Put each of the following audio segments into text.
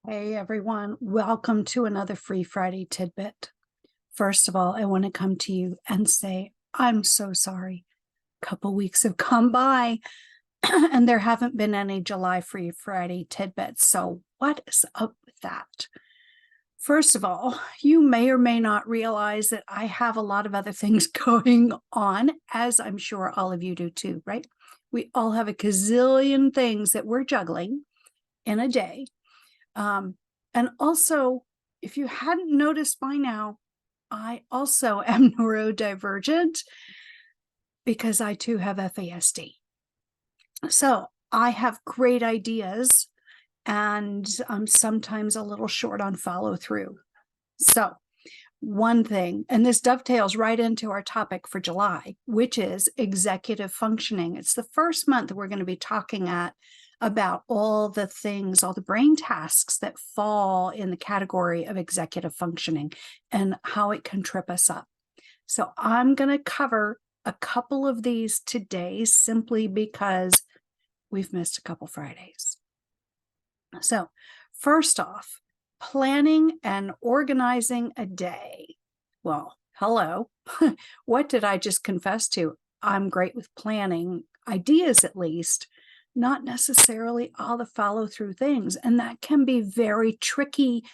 Hey everyone, welcome to another free Friday tidbit. First of all, I want to come to you and say, I'm so sorry. A couple weeks have gone by and there haven't been any July free Friday tidbits. So, what is up with that? First of all, you may or may not realize that I have a lot of other things going on, as I'm sure all of you do too, right? We all have a gazillion things that we're juggling in a day. And also, if you hadn't noticed by now, I also am neurodivergent because I too have FASD. So I have great ideas and I'm sometimes a little short on follow through. So, one thing, and this dovetails right into our topic for July, which is executive functioning. It's the first month we're going to be talking about all the things, all the brain tasks that fall in the category of executive functioning and how it can trip us up. So I'm going to cover a couple of these today simply because we've missed a couple Fridays. So first off, planning and organizing a day. Well, hello. What did I just confess to? I'm great with planning ideas, at least, not necessarily all the follow through things. And that can be very tricky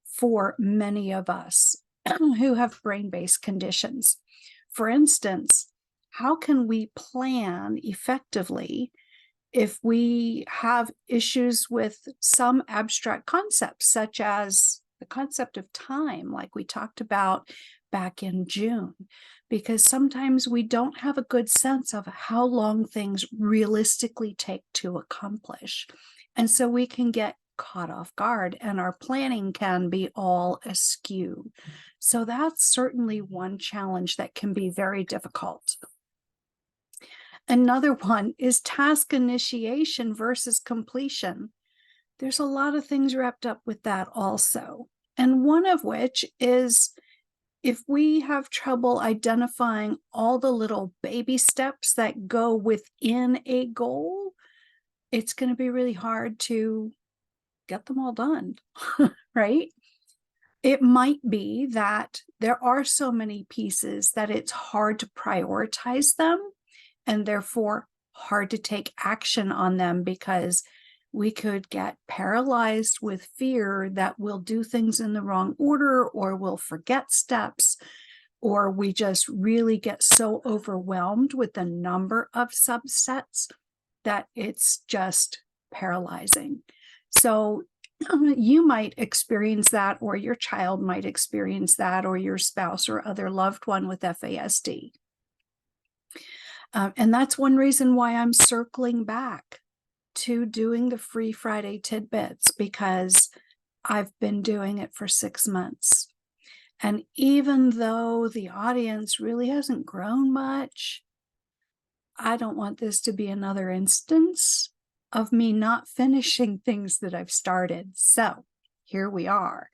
for many of us who have brain based conditions. For instance, how can we plan effectively if we have issues with some abstract concepts, such as the concept of time, like we talked about back in June, because sometimes we don't have a good sense of how long things realistically take to accomplish. And so we can get caught off guard and our planning can be all askew. So that's certainly one challenge that can be very difficult. Another one is task initiation versus completion. There's a lot of things wrapped up with that also. And one of which is if we have trouble identifying all the little baby steps that go within a goal, it's going to be really hard to get them all done, right? It might be that there are so many pieces that it's hard to prioritize them and therefore hard to take action on them because we could get paralyzed with fear that we'll do things in the wrong order or we'll forget steps, or we just really get so overwhelmed with the number of subsets that it's just paralyzing. So you might experience that, or your child might experience that, or your spouse or other loved one with FASD. And that's one reason why I'm circling back to doing the free Friday tidbits, because I've been doing it for 6 months. And even though the audience really hasn't grown much, I don't want this to be another instance of me not finishing things that I've started. So here we are,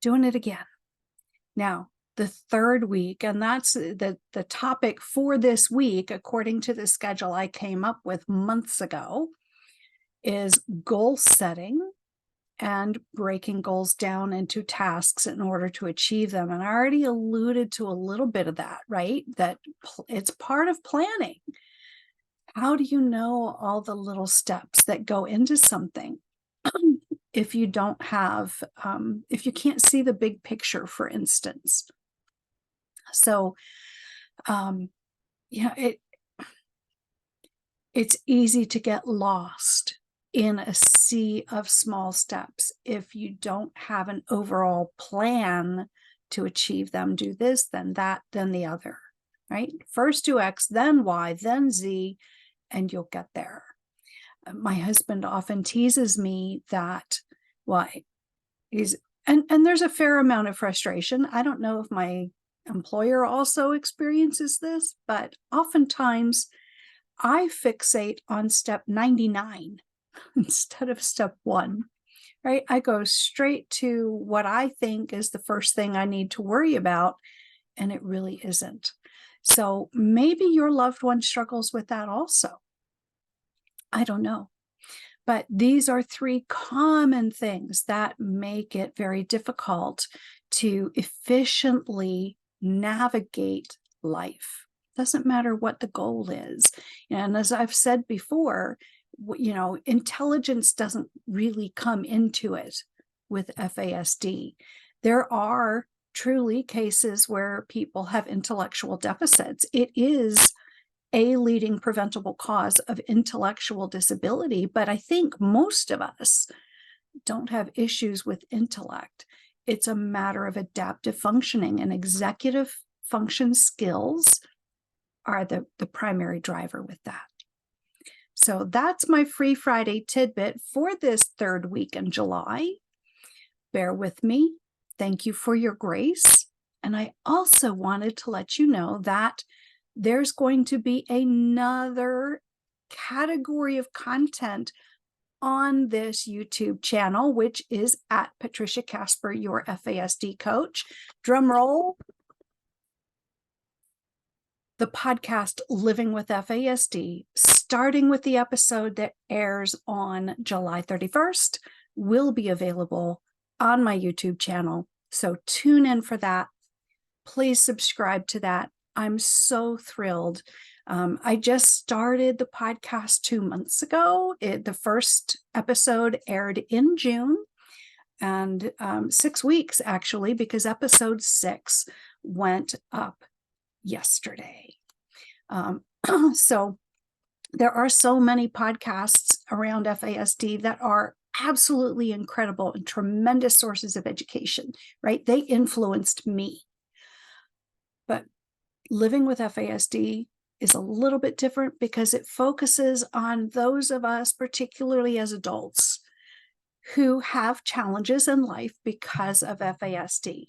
doing it again. Now, the third week, and that's the topic for this week, according to the schedule I came up with months ago, is goal setting and breaking goals down into tasks in order to achieve them. And I already alluded to a little bit of that, right? That it's part of planning. How do you know all the little steps that go into something if you don't have, if you can't see the big picture, for instance? So, it's easy to get lost in a sea of small steps if you don't have an overall plan to achieve them. Do this, then that, then the other, right? First do X, then Y, then Z, and you'll get there. My husband often teases me that, why, and there's a fair amount of frustration. I don't know if my employer also experiences this, but oftentimes I fixate on step 99 instead of step 1, right? I go straight to what I think is the first thing I need to worry about, and it really isn't. So maybe your loved one struggles with that also. I don't know. But these are three common things that make it very difficult to efficiently navigate life. Doesn't matter what the goal is. And as I've said before, intelligence doesn't really come into it with FASD. There are truly cases where people have intellectual deficits. It is a leading preventable cause of intellectual disability, but I think most of us don't have issues with intellect. It's a matter of adaptive functioning, and executive function skills are the primary driver with that. So that's my Free Friday tidbit for this third week in July. Bear with me. Thank you for your grace. And I also wanted to let you know that there's going to be another category of content on this YouTube channel, which is at Patricia Casper, your FASD coach. Drum roll. The podcast Living with FASD, starting with the episode that airs on July 31st, will be available on my YouTube channel. So tune in for that. Please subscribe to that. I'm so thrilled. I just started the podcast 2 months ago. The first episode aired in June, and 6 weeks actually, because episode 6 went up yesterday. So there are so many podcasts around FASD that are absolutely incredible and tremendous sources of education, right? They influenced me. But Living with FASD is a little bit different because it focuses on those of us, particularly as adults, who have challenges in life because of FASD.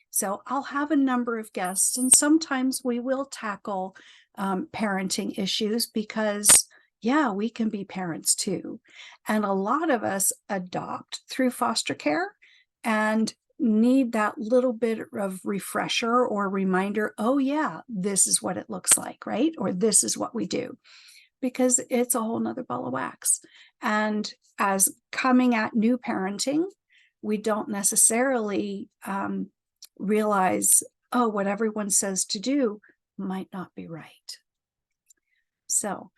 So I'll have a number of guests, and sometimes we will tackle parenting issues because, yeah, we can be parents too. And a lot of us adopt through foster care and need that little bit of refresher or reminder, oh yeah, this is what it looks like, right? Or this is what we do, because it's a whole nother ball of wax. And as coming at new parenting, we don't necessarily realize, oh, what everyone says to do might not be right. So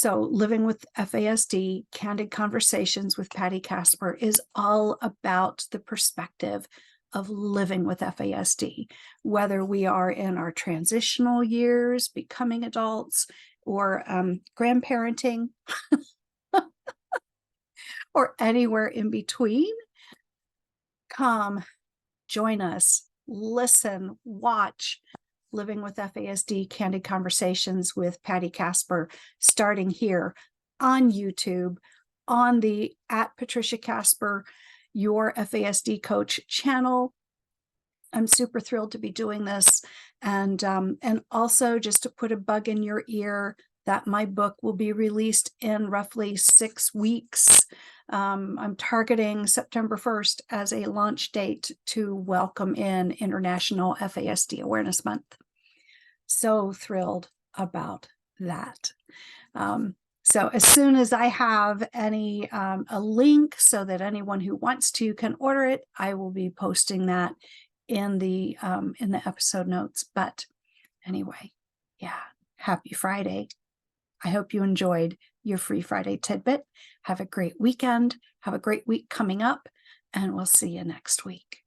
Living with FASD, Candid Conversations with Patty Casper, is all about the perspective of living with FASD, whether we are in our transitional years, becoming adults, or grandparenting, or anywhere in between. Come, join us, listen, watch Living with FASD, Candid Conversations with Patty Casper, starting here on YouTube, on the at Patricia Casper, your FASD coach channel. I'm super thrilled to be doing this. And also, just to put a bug in your ear, that my book will be released in roughly 6 weeks. I'm targeting September 1st as a launch date to welcome in International FASD Awareness Month. So thrilled about that. So as soon as I have a link so that anyone who wants to can order it, I will be posting that in the episode notes. But anyway, yeah, happy Friday. I hope you enjoyed your Free Friday tidbit. Have a great weekend. Have a great week coming up, and we'll see you next week.